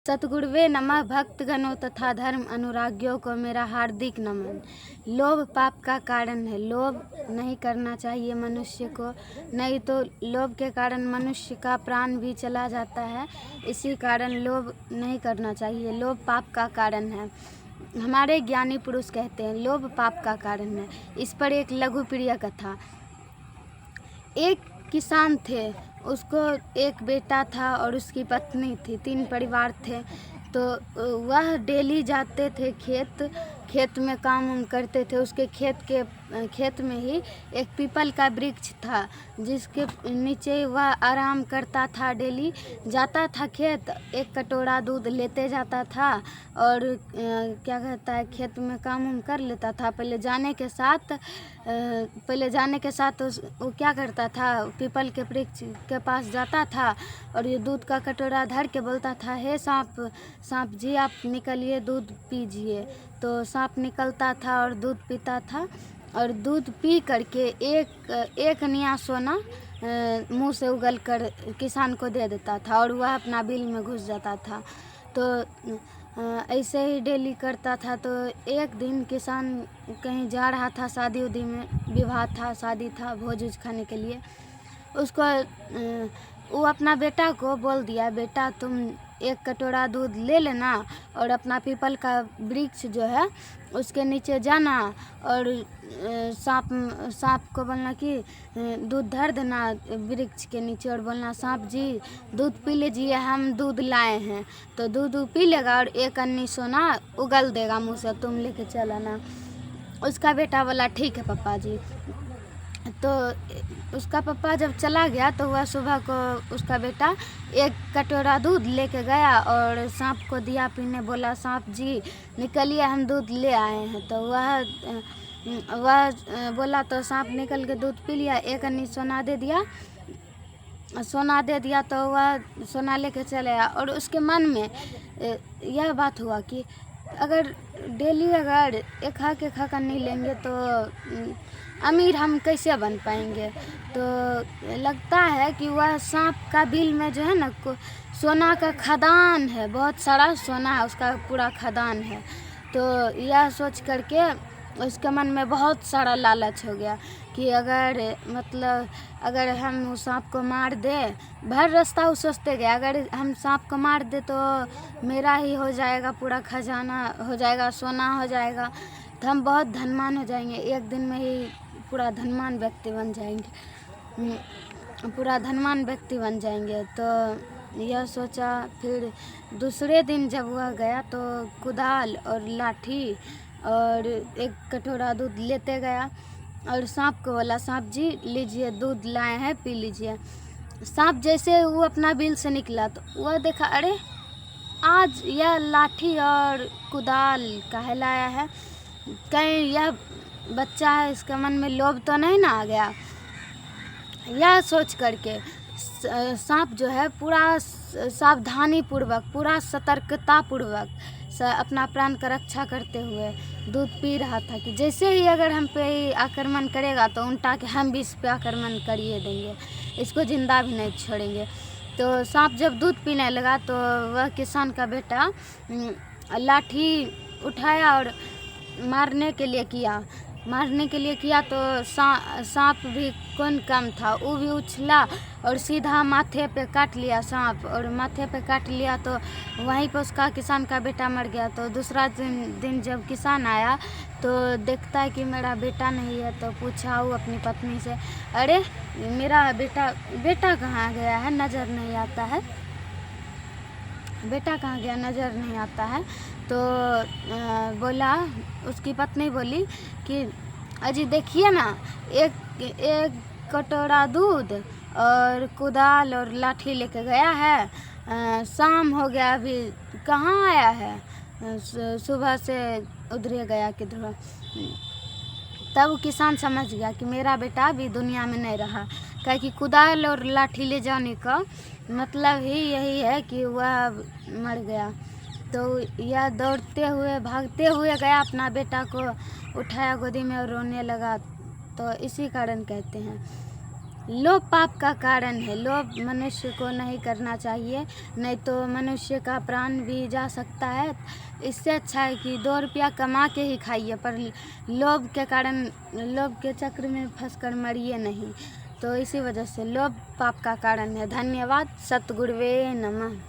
सतगुरुवे नमः भक्तगणों तथा धर्म अनुरागियों को मेरा हार्दिक नमन। लोभ पाप का कारण है। लोभ नहीं करना चाहिए मनुष्य को, नहीं तो लोभ के कारण मनुष्य का प्राण भी चला जाता है। इसी कारण लोभ नहीं करना चाहिए। लोभ पाप का कारण है। हमारे ज्ञानी पुरुष कहते हैं लोभ पाप का कारण है। इस पर एक लघु प्रिय कथा। एक किसान थे, उसको एक बेटा था और उसकी पत्नी थी। 3 परिवार थे। तो वह डेली जाते थे खेत में काम उम करते थे। उसके खेत में ही एक पीपल का वृक्ष था, जिसके नीचे वह आराम करता था। डेली जाता था खेत, एक कटोरा दूध लेते जाता था और क्या कहता है, खेत में काम उम कर लेता था। पहले जाने के साथ वो क्या करता था, पीपल के वृक्ष के पास जाता था और ये दूध का कटोरा धर के बोलता था, हे सांप जी, आप निकलिए, दूध पीजिए। तो सांप निकलता था और दूध पीता था और दूध पी करके एक निया सोना मुंह से उगल कर किसान को दे देता था और वह अपना बिल में घुस जाता था। तो ऐसे ही डेली करता था। तो एक दिन किसान कहीं जा रहा था, शादी उदी में, विवाह था, शादी था, भोज उज खाने के लिए। वो अपना बेटा को बोल दिया, बेटा तुम एक कटोरा दूध ले लेना और अपना पीपल का वृक्ष जो है उसके नीचे जाना और सांप को बोलना कि दूध धर देना वृक्ष के नीचे और बोलना, सांप जी दूध पी लीजिए, हम दूध लाए हैं। तो दूध पी लेगा और एक अन्नी सोना उगल देगा मुँह से, तुम लेके चल आना। उसका बेटा बोला ठीक है पापा जी। तो उसका पापा जब चला गया तो वह सुबह को उसका बेटा एक कटोरा दूध लेके गया और सांप को दिया पीने, बोला सांप जी निकलिए, हम दूध ले आए हैं। तो वह बोला, तो सांप निकल के दूध पी लिया, एक अन्नी सोना दे दिया। तो वह सोना लेके चले आया और उसके मन में यह बात हुआ कि अगर डेली एक हक नहीं लेंगे तो अमीर हम कैसे बन पाएंगे। तो लगता है कि वह सांप का बिल में जो है ना, सोना का खदान है, बहुत सारा सोना है, उसका पूरा खदान है। तो यह सोच करके उसके मन में बहुत सारा लालच हो गया कि अगर हम उस सांप को मार दे, भर रास्ता वो सोचते गए, अगर हम सांप को मार दे तो मेरा ही हो जाएगा, पूरा खजाना हो जाएगा, सोना हो जाएगा, तो हम बहुत धनवान हो जाएंगे, एक दिन में ही पूरा धनवान व्यक्ति बन जाएंगे। तो यह सोचा। फिर दूसरे दिन जब वह गया तो कुदाल और लाठी और एक कटोरा दूध लेते गया और सांप को बोला, सांप जी लीजिए, दूध लाए हैं, पी लीजिए। सांप जैसे वो अपना बिल से निकला तो वह देखा, अरे आज यह लाठी और कुदाल काहे लाया है, कहीं यह बच्चा है, इसके मन में लोभ तो नहीं ना आ गया। यह सोच करके सांप जो है पूरा सावधानी पूर्वक, पूरा सतर्कता पूर्वक अपना प्राण का रक्षा करते हुए दूध पी रहा था कि जैसे ही अगर हम पे आक्रमण करेगा तो उल्टा के हम भी इस पे आक्रमण करिए देंगे, इसको जिंदा भी नहीं छोड़ेंगे। तो सांप जब दूध पीने लगा तो वह किसान का बेटा लाठी उठाया और मारने के लिए किया तो सांप भी कौन कम था, वो भी उछला और सीधा माथे पे काट लिया सांप, और माथे पे काट लिया तो वहीं पर उसका किसान का बेटा मर गया। तो दूसरा दिन जब किसान आया तो देखता है कि मेरा बेटा नहीं है। तो पूछा वो अपनी पत्नी से, अरे मेरा बेटा कहाँ गया है, नज़र नहीं आता है, बेटा कहाँ गया, नज़र नहीं आता है। तो उसकी पत्नी बोली कि अजी देखिए ना, एक कटोरा दूध और कुदाल और लाठी लेके गया है, शाम हो गया, अभी कहाँ आया है, सुबह से उधरे गया किधर। तब किसान समझ गया कि मेरा बेटा भी दुनिया में नहीं रहा, क्या कि कुदाल और लाठी ले जाने का मतलब ही यही है कि वह मर गया। तो यह दौड़ते हुए भागते हुए गया, अपना बेटा को उठाया गोदी में और रोने लगा। तो इसी कारण कहते हैं लोभ पाप का कारण है। लोभ मनुष्य को नहीं करना चाहिए, नहीं तो मनुष्य का प्राण भी जा सकता है। इससे अच्छा है कि 2 रुपया कमा के ही खाइए, पर लोभ के कारण, लोभ के चक्र में फंसकर मरिए नहीं। तो इसी वजह से लोभ पाप का कारण है। धन्यवाद। सतगुरुवे नमः।